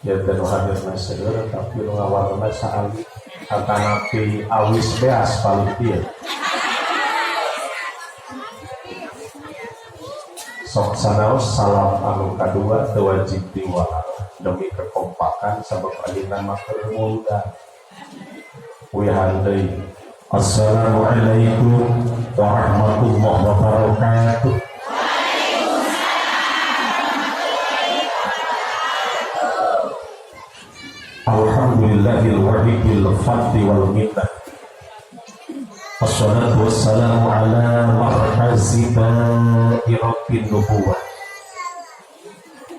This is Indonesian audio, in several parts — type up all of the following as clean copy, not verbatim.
ya dan hadir segera tapi nu ngawarna saali atanapi awis beas paling dia sok sanaos salam anu kadua teu wajib diwala demi kekompakan sabab adina makeur muda wihandai assalamualaikum warahmatullahi wabarakatuh. Alhamdulillahil wahidil fadli wal minnah. Wassalatu wassalamu ala markazi dairatin nubuwah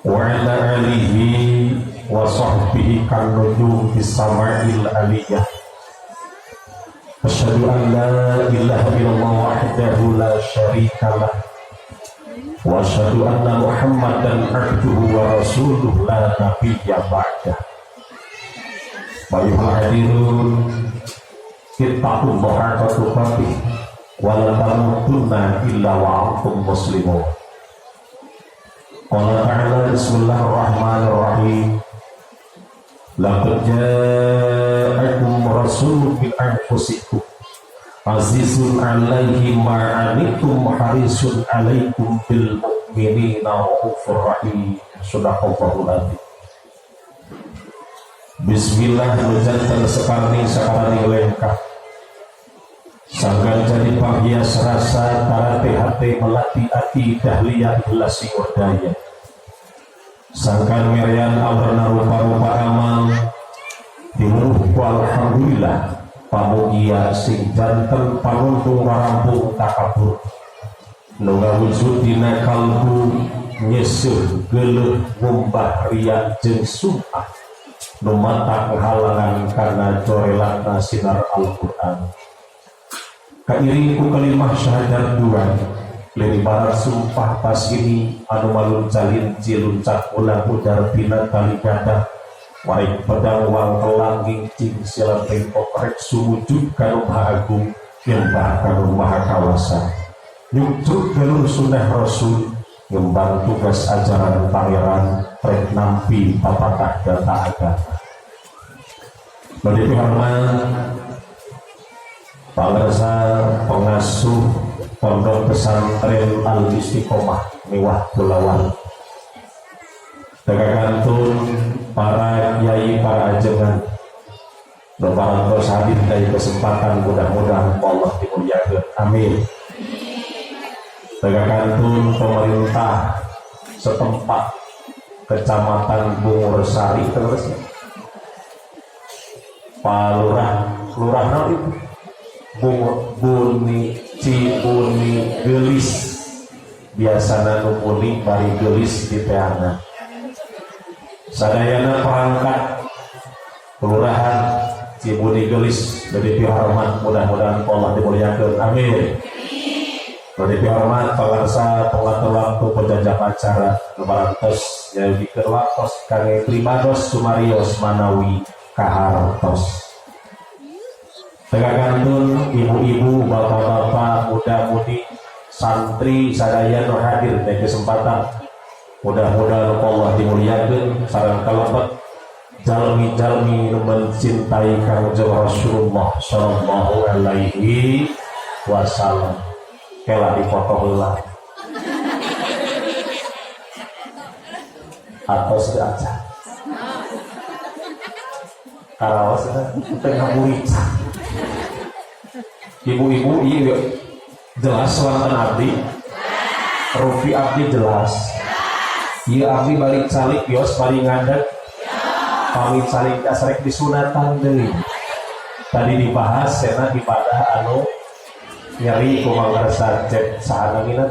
wa ala alihi wa sahbihi kan nujum fis sama'il aliyah. Asyhadu an la ilaha illallah wahdahu la syarika lah wa asyhadu anna Muhammadan abduhu wa rasuluhu la nabiyya ba'dah. Bayuhul hadirun ittaqullaha haqqa tuqatih wa la tamutunna illa wa antum muslimun. Qala ta'ala bismillahirrahmanirrahim. Laqad ja'akum rasulun min anfusikum azizun 'alaihi ma 'anittum harisun 'alaikum bil mu'minina raufur rahim. Shadaqallahul adzim. Bismillah nujantan sekarni lengkap sanggan jadi panghias rasa tarate hati melati ati dahliyah ilasi wadaya sangkan merian amrana rupa-rupa amal dimuruhku alhamdulillah pamugia sing janten panuntung warampung takabur nunga wujud dina kalbu nyesur geluh ngumbah riak jeung sum'ah numatak halangan karena corelatna sinar Al-Quran kairing ku kalimah syahadat dua liri barat sumpah pas ini anu malun calin ciluncat ulang udar tina kali gada warik pedang wang telangging cing silam tempok rek sumujud kanu maha agung nyembah kanu maha kawasa nyucuk galur sunnah rasul ngembang tugas ajaran pangeran rek nampi papatah data agama. Bagi hormat pangresa pengasuh pondok pesantren Al Istiqomah Mewah Pulauan tegakantun para kiai para ajengan lebaran terus hadir dari kesempatan mudah-mudahan Allah dimuliakan amin. Tegakantun pemerintah setempat Kecamatan Bungursari terus Pak Lurah itu Buni Cibuni Gelis biasana numuni bari gelis di teana sadayana perangkat kelurahan Cibuni Gelis dari hormat mudah-mudahan Allah dimuliakan amin. Beri hormat pengarsa pengatur waktu penjajah acara lebaran tos jadi kerwatos kangge primados sumarios manawi kahartos tegakantun ibu-ibu bapak-bapak muda-mudi santri sadaya nu hadir di kesempatan mudah-mudahan Allah dimuliakan sareng kalebet jalmi-jalmi nu mencintai Kangjeng Rasulullah sallallahu alaihi wasallam. Kela dipoto heula atau sudah aja karaos tengah murica ibu-ibu iya jelas wonten abdi rufi abdi jelas iya abdi balik calik yos balik ngadeg pamit calik dasrek disunatan deui tadi dibahas sena ibadah anu nyari kumangarsa cek sahana minat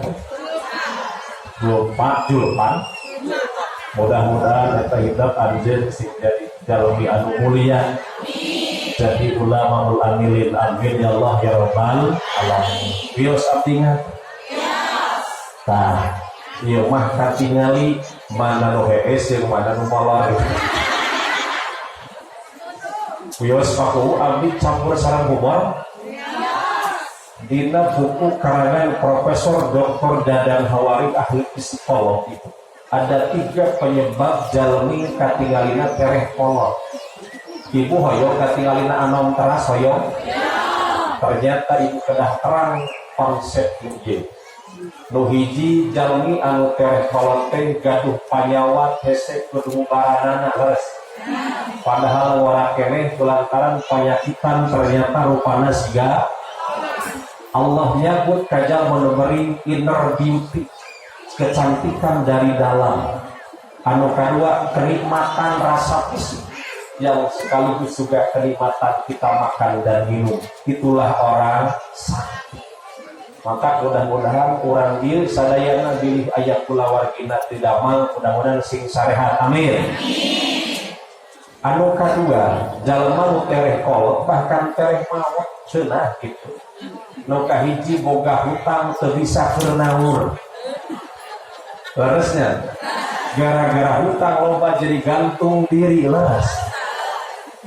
julpan mudah-mudahan eta hidup anjeun sing jadi jalmi anu mulia jadi ulama ul amilin amin ya Allah ya rabbal alamin bios abdingan tah ieu mah katingali mana nu hees jeung mana nu molor bios paku abdi campur sareng humor dina buku karangan Profesor Dr. Dadang Hawari ahli psikolog itu ada 3 penyebab jalmi katingalina tereh kolot. Ibu hoyong katingalina anom teras hoyong. Ternyata ibu kedah terang konsep hiji. Nu hiji jalmi anu tereh kolot teh gaduh panyawat hese kudu baranana leres. Padahal wara keneh kulantaran penyakitan ternyata rupana siga Allah nyebut kajal memberi inner beauty, kecantikan dari dalam. Anu kedua kenikmatan rasa fisik yang sekaligus juga kenikmatan kita makan dan minum. Itulah orang sakit. Maka mudah-mudahan orang dieu sadayana bilih aya kula wargina tidak mal, mudah-mudahan sing sarehat. Amin. Anu kedua, jalma nu tereh kolot bahkan tereh mawat cenah gitu. Nu kahiji boga hutang teu bisa keurnaur. Leresnya gara-gara hutang loba jadi gantung diri leres.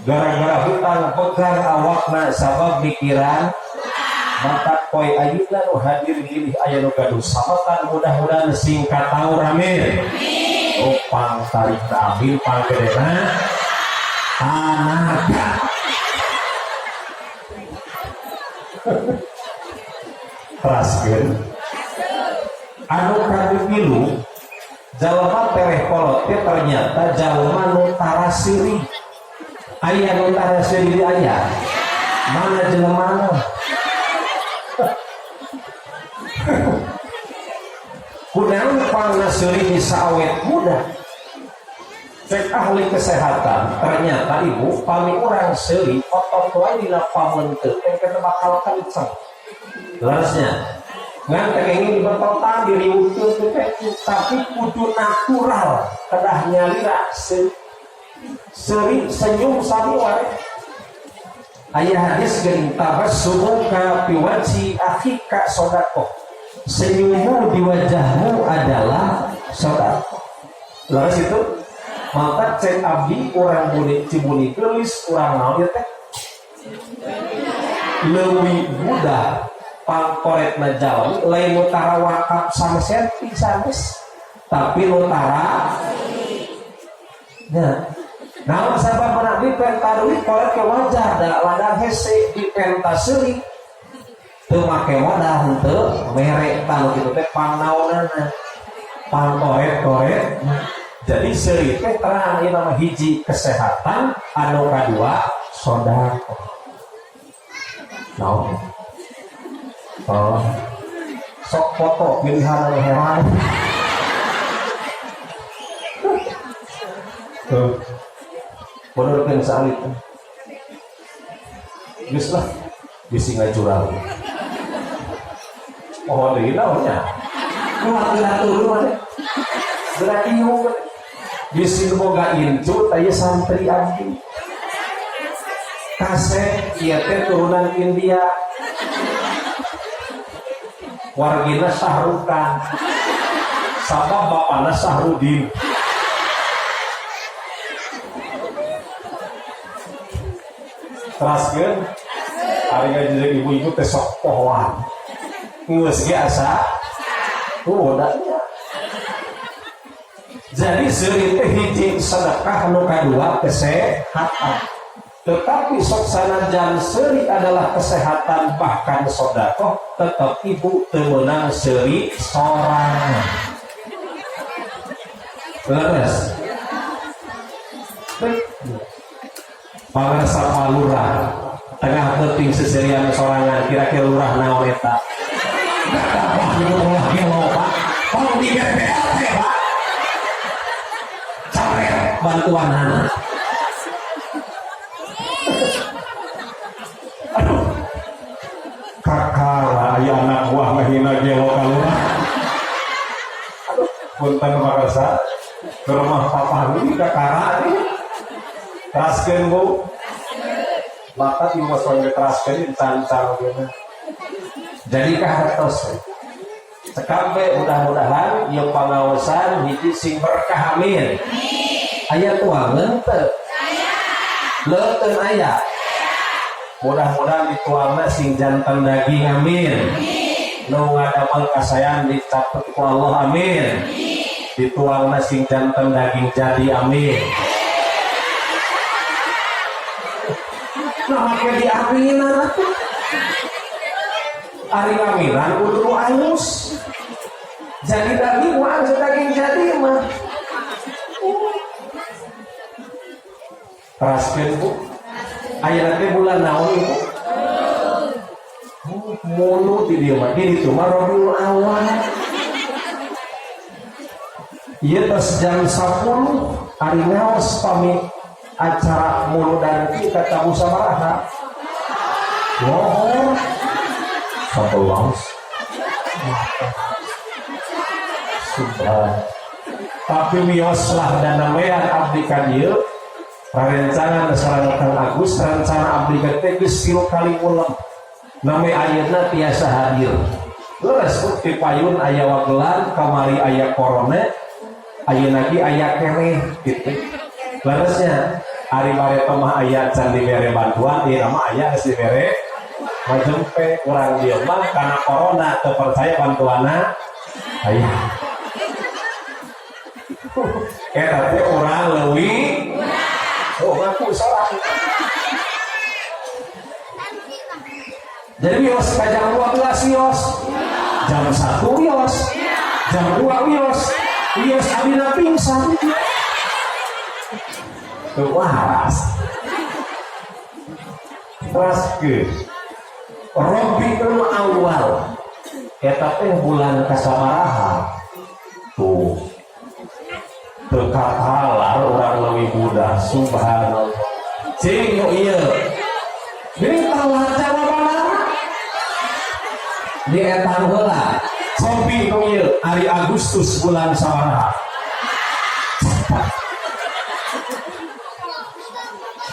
Gara-gara hutang pegang awakna sabab pikiran mata poe ayeuna nu hadir pilih aya nu gaduh samatan mudah-mudahan singkat taur. Amin. Opang tarik ambil panggedena anak. Teraskeun anu kadu pilu jalma tereh kolot teh ternyata jalma nu tarasiri. Aya nu tarasiri aya mana jelema kunaon pangna seuri bisa awet muda. Cek ahli kesehatan ternyata ibu pami urang seuri otot wae dina pamunteut teh kana bakal kenceng. Larasnya ngan tekengin dibertotan diriukeun teh tapi kudu natural kedah nyalira seuri senyum sami wae. Aya hadis geuning tabassumu ka piwaji akhika sodaqah. Senyummu di wajahmu adalah sodaqah. Laras itu maka cek abdi orang buni cibuni gelis orang naon teh leuwih mudah pangkoretna jalmi lain nu tara wakaf sama senti sanes tapi nu tara naon sabab menak di penta duit koret ke wajar da ladang hese di penta seuri teu make wadah henteu merek tanu kitu teh pangnaonana pangkoret-koret. Jadi seuri teh terang ieu nama hiji kesehatan, anu kadua sodaqah. Naon? Oh. Sok foto pilihan anu heran. Tuh. Benerkeun salit. Geus lah bisi ngajurang. Oh, deui naonnya? Kumaha turun mah. Berarti nyung bisi boga incut aya santri abdi. Kaset ieu teh turunan India. Wargina Sahrukan. Sabab bapana Sahrudin. Teraskeun ari ngajeung ibu-ibu teh sok pohoan. Geus ge asa udahnya. Jadi seuri teh hiji sedekah nu kadua kesehatan. Tetapi sok sanajan seuri adalah kesehatan bahkan sedekah, tetap ibu teu meunang seuri sorangan. Leres. Pangarsa palurah tengah penting seserian sorangan kira-kira lurah naon eta. Kalau di BPLT Pak coret bantuan anak. Aduh kakak aya anak buah mahina gelo kalurah. Aduh punten pakarsa ke rumah papa ini kakara ini teraskeun Bu maka dimuaskan teraskeun tancang gitu. Jadi kahartos sekambe mudah-mudahan ieu pangaosan hiji sing berkah. Amin. Aya tuangeun teu? Leuteun aya. Mudah-mudahan dituangna sing jantan daging. Amin. Nu ngadamel kasayan dicatet ku Allah. Amin. dituang sing jantan daging jadi amin. Nah makanya diaminan ari ngamiran kudu angus jadi daging mah daging jadi mah teraskeun Bu aya teh bulan naon Bu mulut di dieu mah di ditu mah Rabiul Awal ieu tos jam 10 ari ngaos pami acara mulu dan kita tabu sabaraha wow satu laos subhan tapi mios lah dan namean abdi ka dieu rencana sareng Kang Agus rencana abdi ka teh geus 3 kali ulang name ayeuna tiasa hadir leres ti payun aya wagelan kamari aya corona ayeuna ge aya keneh kitu leresnya ari bareto mah aya can dibere bantuan ieu mah aya geus dibere majempe urang dieu mah kana corona teu percaya bantuanna aya eta teh urang leuwih oh ngaku sorang jadi wios ka jam 12 wios jam 1 wios jam 2 wios wios abina pingsan tuh waras raskeun Rabiul Awal eta teh bulan kasabaraha tuh dekat halal urang leuwih mudah subhanallah cing nu ieu geuning tawaca babana di eta heula kopi nu ieu ari Agustus bulan sabaraha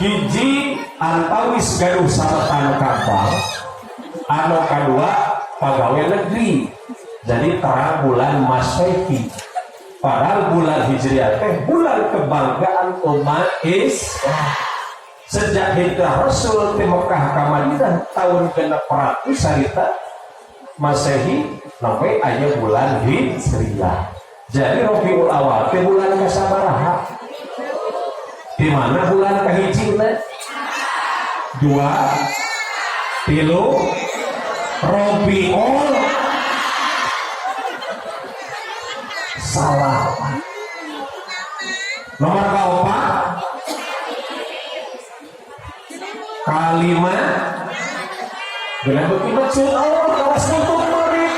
hiji antawis gaduh saretan kapal anu kadua pagawe negeri jadi terang bulan Masehi padahal bulan Hijriah teh bulan kebanggaan umat Islam sejak hijrah Rasul di Mekah ka Madinah tahun 600 sarita Masehi sampai aya bulan Hijriah jadi Rabiul Awal teh bulan kasabaraha di mana bulan kahijina 2 3 Rabiul salah nomor kaopat kalimat benar betul maksud Allah kawas tutup murid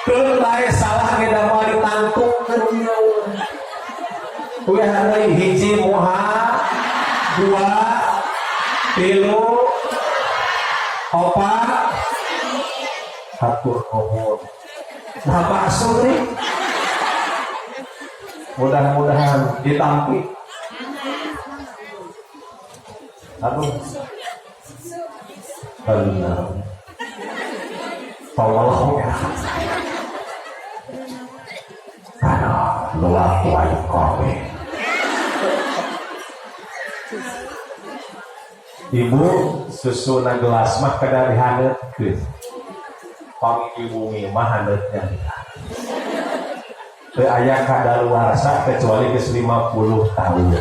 kelai salah kita mau ditangtung dunia kuya hari hiji muha 2 3 4 hatur nuhun nah masuk nih mudah-mudahan ditampi aduh benar tolong ya karena luar kuai kowe ibu susu na gelas mah kada dihaneut geus pang ibu mah haneutnya teu aya kadaluarsa kecuali geus 50 tahun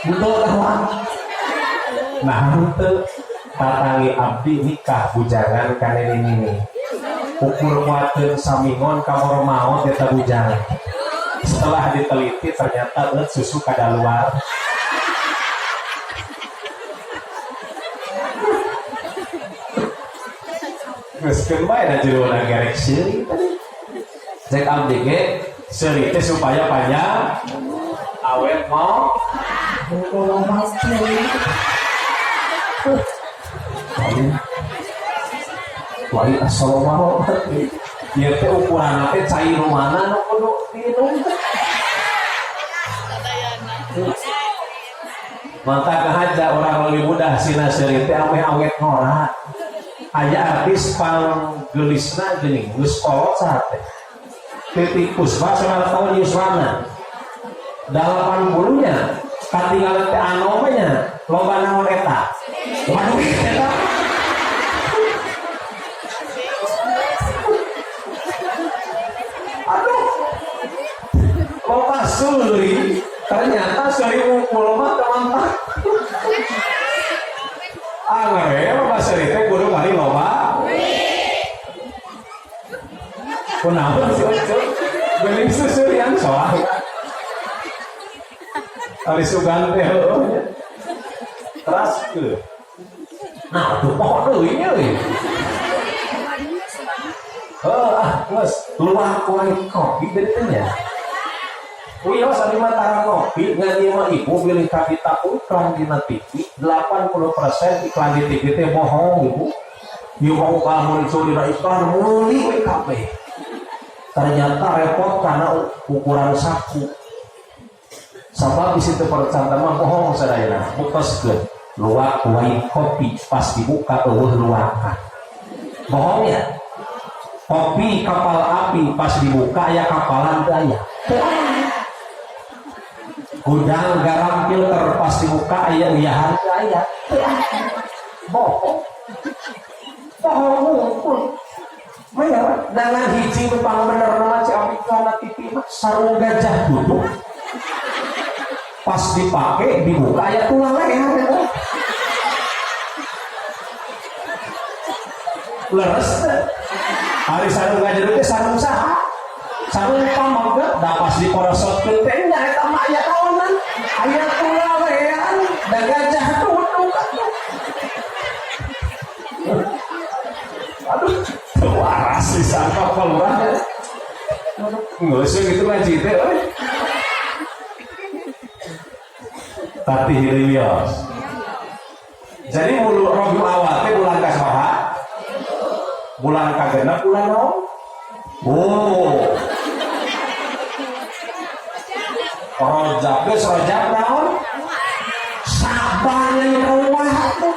betul kawan nah teu tatangi abdi nikah bujangan kana ini ukur muateun samingon kamor maot eta bujangan setelah diteliti ternyata susu kadaluar geus keun bae da jeroana garek seuri cek abdi ge seuri teh supaya panjang awet mau wali assalamualaikum ieu teh ukuranna teh cai nu mana nu kudu diinum maka kahaja orang lebih mudah sina seuri teh ameh awet ngora aya artis panggelisna geuning geus kolot saha teh Titi Puspa 9 tahun Yuswana 80-nya katinggalan teh anomenya loba naon eta waduh eta aduh Kunaon si Ucup beli susu yang soal hari sugan teh teras ke nah tuh pokok ini Mas, luar kuai kopi bedanya. Kuyo sari matara kopi ngan ibu pilih kapita iklan di TV 80% iklan di TV teh bohong ibu. Ieu mau kamu dicuri iklan muli we kabeh. Ternyata repot karena ukuran saku. Sabab di situ percaya mah bohong sadayana. Bukoskeun luar kuai kopi pas dibuka eueuh luarkan. Bohong ya. Kopi kapal api pas dibuka ya kapalan daya. Gudang garam filter pas dibuka ya uyahan daya. Bohong. Bohong. Maya dengan hiji bepang bener nama si api kana TV sarung gajah duduk. Pas dipakai dibuka ya tulang leher. Leres hari sarung gajah itu sarung saha sarung pamangga da pas diporosotkeun teh nya eta mah aya kaonan aya tulawean da gajah duduk aduh waras disangka pelurah nggak usah gitu ngaji teh tapi hilios jadi mulu Rabiul Awal teh bulan kasaha bulan kagenep bulan naon? Rojab geus Rojab naon? Saban yang ruwah tuh.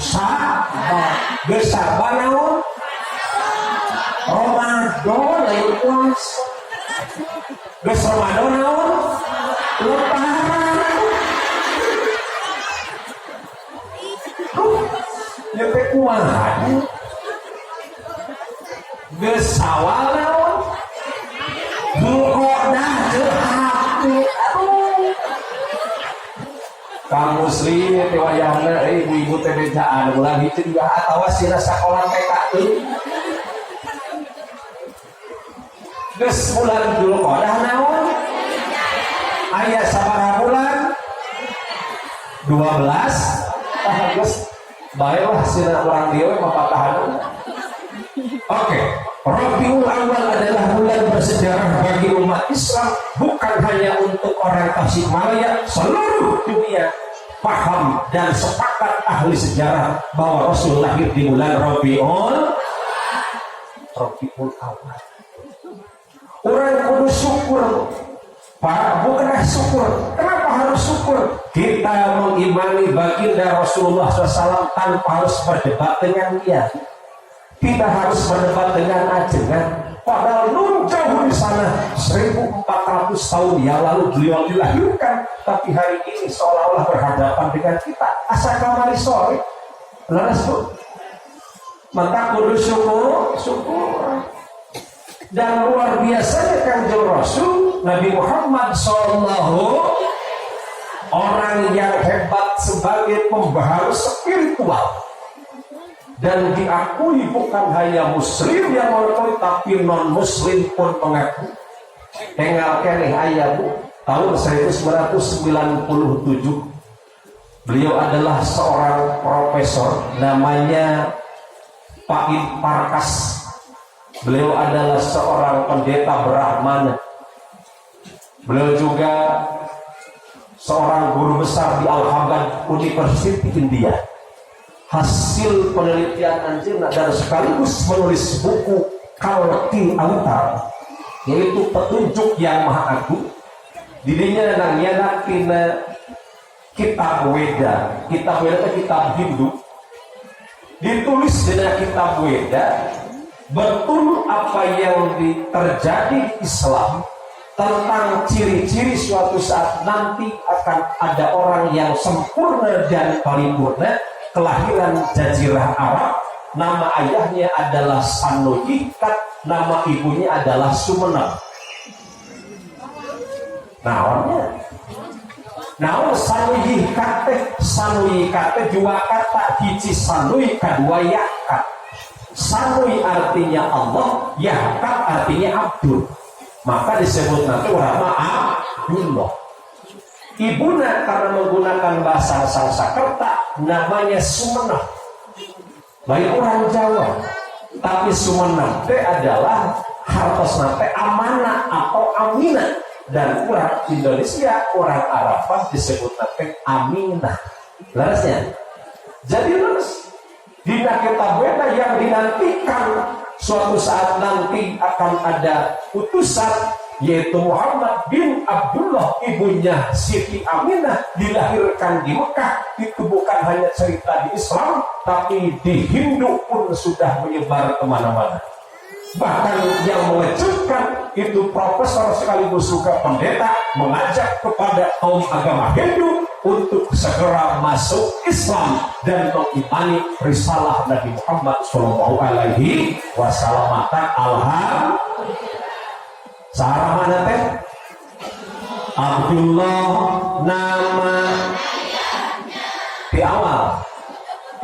Saban geus Saban naon? Ramadan yang puasa. Geus Ramadan naon? Lebaran. Ya teh kumaha? Geus Sawal naon? Dzulqa'dah jeung hati. Kang muslim teh wayahna ibu-ibu teh bejaan ulah hiji juga atawa sira sakola TK teh. Geus bulan Dzulqa'dah naon? Aya sabaraha bulan? 12. Geus baiklah sira urang dieu mapatahan. Oke, Rabiul Awal adalah bulan bersejarah bagi umat Islam, bukan hanya untuk orang Tasikmalaya, seluruh dunia paham dan sepakat ahli sejarah bahwa Rasul lahir di bulan Rabiul Awal. Orang kudu syukur, Pak, bukanlah syukur. Kenapa harus syukur? Kita mengimani baginda Rasulullah SAW tanpa harus berdebat dengan dia. Tidak harus berdebat dengan ajengan. Padahal nun jauh di sana 1400 tahun yang lalu beliau dilahirkan, tapi hari ini seolah-olah berhadapan dengan kita. Asa kamari sore, laras bu, maka kudu syukur. Dan luar biasanya Kanjeng Rasul Nabi Muhammad SAW, orang yang hebat sebagai pembaharu spiritual. Dan diakui bukan hanya muslim yang mengakui, tapi non muslim pun mengaku. Tinggal keneh aya bu tahun 1997 beliau adalah seorang profesor namanya Pak Parkas. Beliau adalah seorang pendeta Brahmana. Beliau juga seorang guru besar di Allahabad University India. Hasil penelitian anjeunna dan sekaligus menulis buku Kalti Antar, yaitu petunjuk yang maha agung. Dirinya nanyana tina kitab Weda. Kitab Weda itu kitab Hindu. Ditulis dengan kitab Weda betul apa yang terjadi di Islam tentang ciri-ciri suatu saat nanti akan ada orang yang sempurna dan paripurna, kelahiran Jazirah Arab, nama ayahnya adalah Sanuyikat, nama ibunya adalah Sumenep. Naon Sanuyikat dua kata, hiji Sanui kadua yakat. Sanui artinya Allah, Yakab artinya Abdul. Maka disebut nanti ulama Abdullah. Ibuna karena menggunakan bahasa Sanskerta namanya Sumenep. Baik orang Jawa. Tapi Sumenep itu adalah hartos nate amanah atau aminah. Dan orang Indonesia, orang Arab disebut nate aminah. Larasnya. Jadi terus dina kita beda yang dinantikan suatu saat nanti akan ada utusan yaitu Muhammad bin Abdullah, ibunya Siti Aminah, dilahirkan di Mekah. Itu bukan hanya cerita di Islam, tapi di Hindu pun sudah menyebar kemana-mana. Bahkan yang mengejutkan itu profesor sekaligus juga pendeta mengajak kepada kaum agama Hindu untuk segera masuk Islam dan mengimani risalah Nabi Muhammad Shallallahu Alaihi Wasallam. Alhamdulillah. Sarah mana teh? Abdullah nama di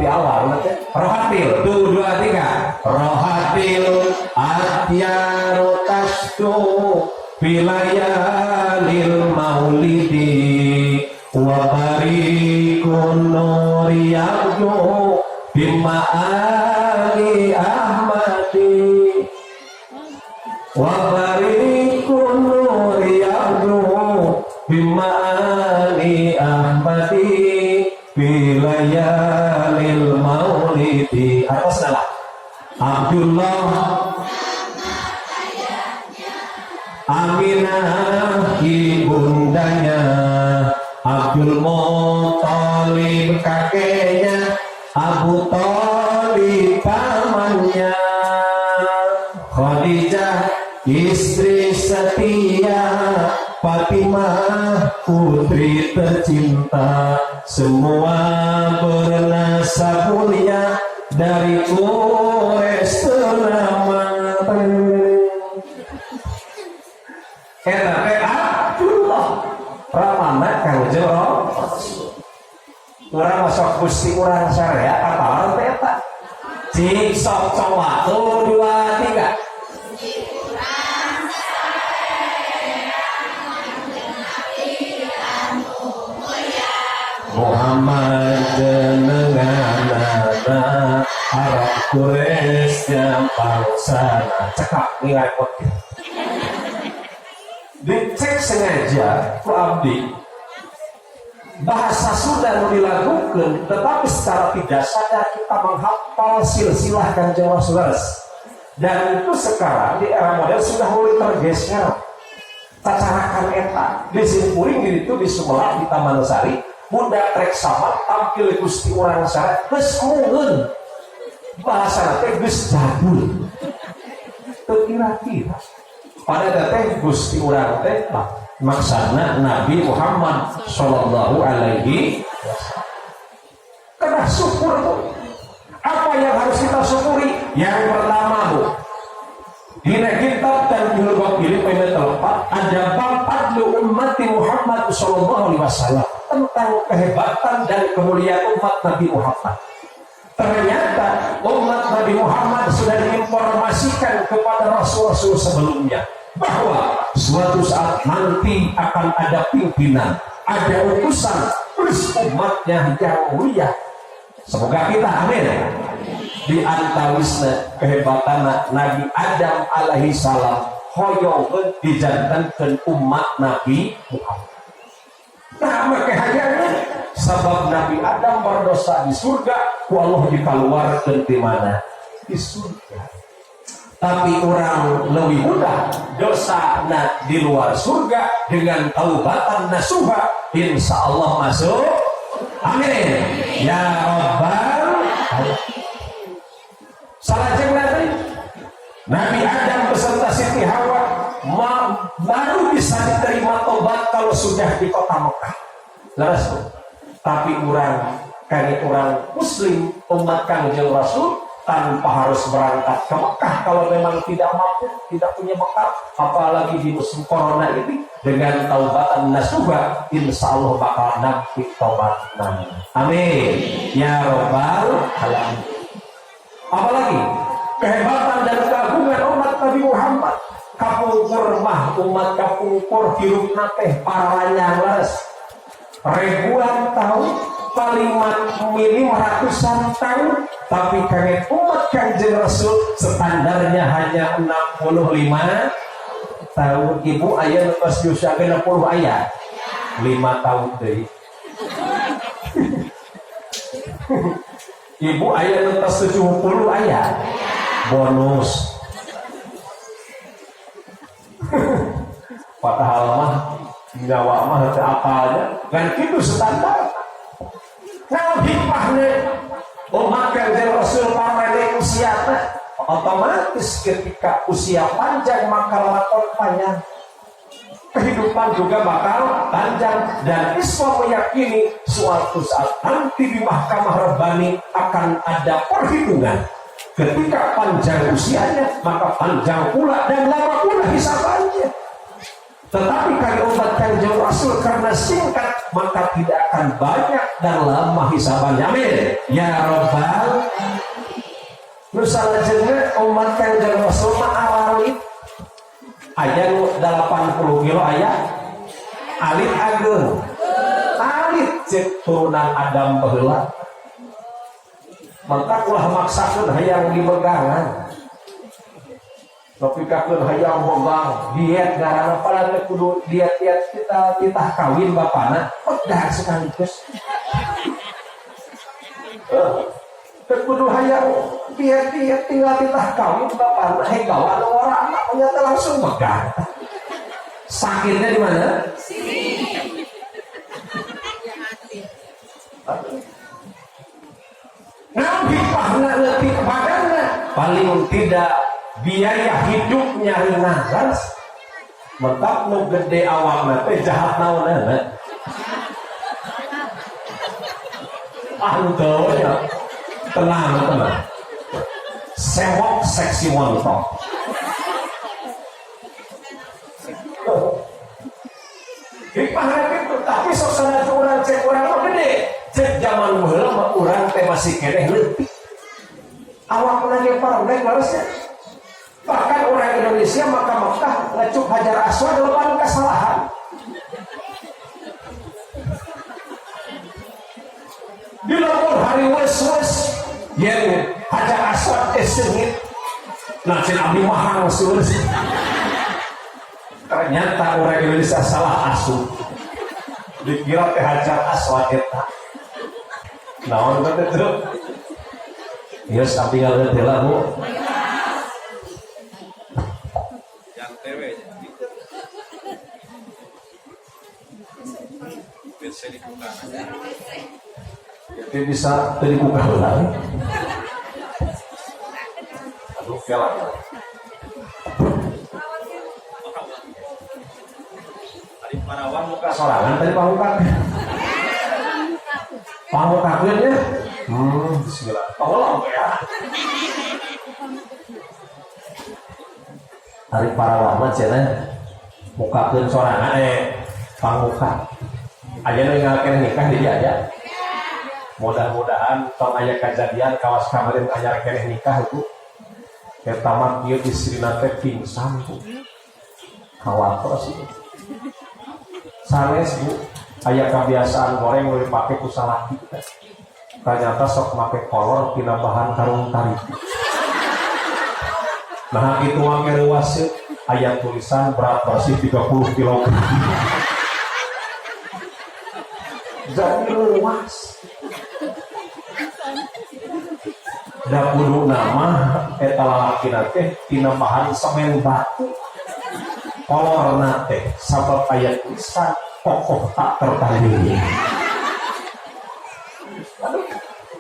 awal nanti rohatil tuh 2 3 rohatil atyaru tasdu bilayalil maulidi wa barikun nuriyadu bima'ali ahmadi wa barikun nuriyadu bima'ali ahmadi bilayalil maulidi. Atas salah Abdullah Aminah ibundanya, Abdul Muthalib kakeknya, Abu Thalib pamannya, Khadijah istri setia, Fatimah putri tercinta, semua bernasab mulia dari Quraisy ternama. Eta Abdullah ramana Kang Jero. Urang masuk Gusti urang syariat apa teh eta? Cing sok coba 1 2 3. Muhammad jenenganana Arab Quraisy yang pangsana. Cekap nilai podcast. Dicek sengaja ku abdi bahasa Sunda dilakukan, tetapi secara tidak sadar kita menghafal silsilah Kanjeng Rasul. Dan itu sekarang di era modern sudah mulai tergeser. Tacarakan eta di Simpuring itu di Sumelang di Taman Sari, budak trek sama tampil Gusti urang syarat geus munggeun bahasa teh geus jadul teu kira-kira. Pada datang Gusti urang teh maksana Nabi Muhammad Shallallahu Alaihi Wasallam. Kena syukur tuh. Apa yang harus kita syukuri? Yang pertama bu, di kitab dan julubak pilih pada tempat ada bab umat Muhammad Shallallahu Alaihi Wasallam tentang kehebatan dan kemuliaan umat Nabi Muhammad. Ternyata umat Nabi Muhammad sudah diinformasikan kepada Rasul-Rasul sebelumnya bahwa suatu saat nanti akan ada pimpinan, ada utusan, plus umatnya yang mulia. Semoga kita amin. Di antawisna kehebatan Nabi Adam alaihi salam hoyong dijantankan umat Nabi Muhammad. Nah, maka hayangnya sebab Nabi Adam berdosa di surga, Allah dikeluarkan di mana? Di surga. Tapi orang lebih mudah dosa di luar surga dengan taubatan nasuha, insya Allah masuk. Amin. Ya Rabbal Alamin. Salah nanti Nabi Adam beserta Siti Hawa baru bisa diterima tobat kalau sudah di kota Mekah. Laras, tapi orang Muslim umat Kanjeng Rasul tanpa harus berangkat ke Mekah kalau memang tidak mampu, tidak punya bekal, apalagi di musim corona ini, dengan taubatan nasuha, insya Allah bakal nampi taubat namanya. Amin. Ya Rabbal Alamin. Apalagi kehebatan dan keagungan umat Nabi Muhammad. Kapungkur mah umat kapungkur hirupna teh paranyang leres ribuan tahun, paling minim ratusan tahun, tapi kaget umat Kanjeng Rasul standarnya hanya 65 tahun. Ibu ayah lepas usia 60 ayah 5 tahun deh. Ibu ayah lepas 70 ayah bonus. Padahal mah nyawa mah teu apalnya kan kitu standar. Nah hikmahnya umat Kanjeng Rasul pamane usiana otomatis ketika usia panjang maka lakon panjang, kehidupan juga bakal panjang. Dan Islam meyakini suatu saat nanti di Mahkamah Rabbani akan ada perhitungan. Ketika panjang usianya maka panjang pula dan lama pula hisabannya. Tetapi kalau umat Kanjeng Rasul karena singkat maka tidak akan banyak dan lama hisabannya. Amin ya Rabbal. Nusalajengna umat Kanjeng Rasul mah alit aya 80 kilo aya alit ageung. Alit cek turunan Adam baheula. Maka ulah maksakeun hayang dibegangan. Tapi kakun hayang bogang diet garana pada kudu diet kita kawin bapana udah sekaligus. Kudu hayang diet tinggal kita kawin bapana hegawan orang anaknya langsung begang. Sakitnya di mana? Sini. Nah, hikmahna lebih kepadanya paling tidak biaya hidupnya ringan. Mentak nu gede awakna teh jahat naonana. Henteu ya. Tenang. Sewok seksi montok. Hikmahna kitu, tapi sok sanajan urang cek urang mah gede. Cek zaman baheula mah urang teh masih keneh leutik. Awakna ge parondek laresnya. Bahkan orang Indonesia maka Mekah ngecuk Hajar Aswad lepan kesalahan. Di lapor hari wes yang Hajar Aswad sengit. Nah cina abdi mahal sulus. Ternyata orang Indonesia salah asuh. Dikira teh Hajar Aswad eta. Naon betul? Ya sampai nggak ada Bu. Jadi bisa dibuka lagi. Aduh, kelak. Tadi Parawang muka sorangan tadi pamuka. Pamukakeun ya. Bismillah. Tolong ya. Hari Parawang mah cenah mukakeun sorangan pamuka. Aja ninggalkeun nikah di aja. Mudah-mudahan tong aya kejadian kawas kamarin aya keneh nikah itu. Eta mah ieu istrina teh pingsan Bu. Kawatos itu. Sanes Bu, aya kebiasaan goreng nu dipake ku salaki teh. Ternyata sok make kolor tina bahan karung tari. Nah itu mah kereuas aya tulisan berat bersih 30 kg. Jadi luas. Da kudu nama eta lalaki teh tina bahan semen batu. Kolorna teh sabab aya tulisan kokoh tak tertandingi. Aduh,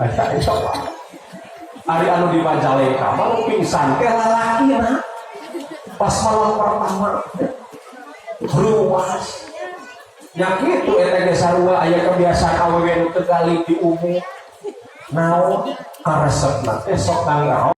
eta insyaallah. Ari anu di Majalengka mah pingsan teh lalakina. Pas malam pertama luas. Ya gitu eta ge sarua aya kebiasaan awewe nu teu gali di umum. Naon karesepna teh sok nanggaon